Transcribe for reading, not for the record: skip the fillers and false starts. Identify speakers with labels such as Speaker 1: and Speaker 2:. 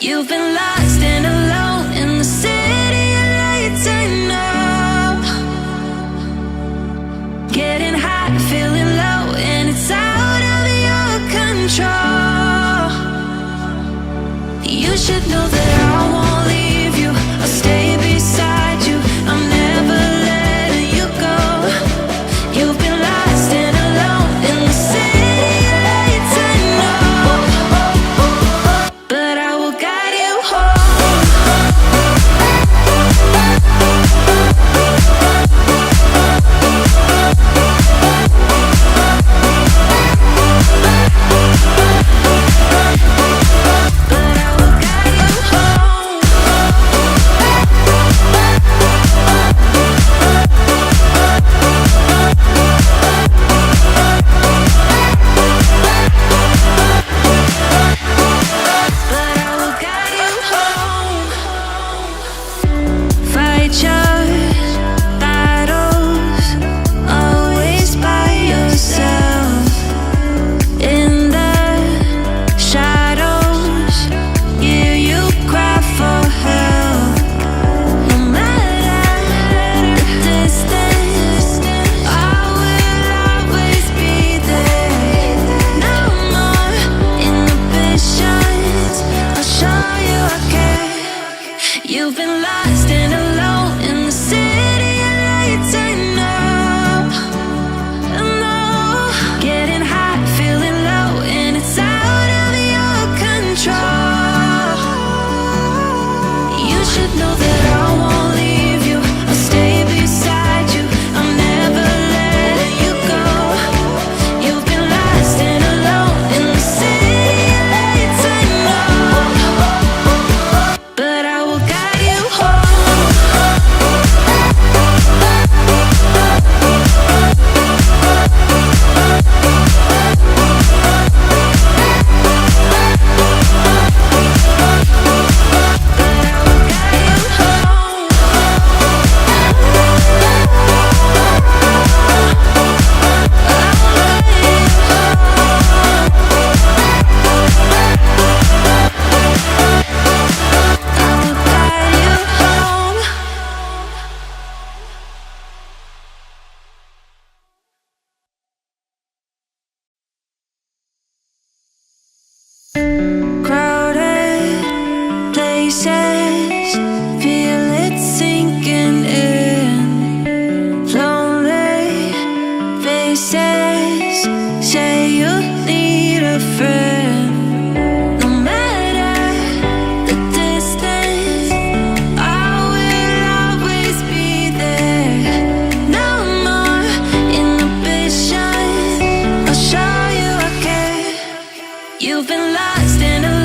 Speaker 1: You've been lost and alone in the city of lights. I know. Getting high, feeling low, and it's out of your control. You should know that I won't leave you. I'll stay beside you. I'm never letting you go. You've been lost and alone in the city of lights. I know, but I will guide you home. You've been lost and alone in the city of lights. I know, I know. Getting high, feeling low, and it's out of your control. You should know that I won't leave you. I'll stay beside you. I'm never letting you go. You've been lost and alone in the city of lights. I know, but I will guide you home. Crowded places, feel it sinking in. Lonely faces, say you need a friend. No matter the distance, I will always be there. No more inhibition, I'll show you I care. You've been lost in a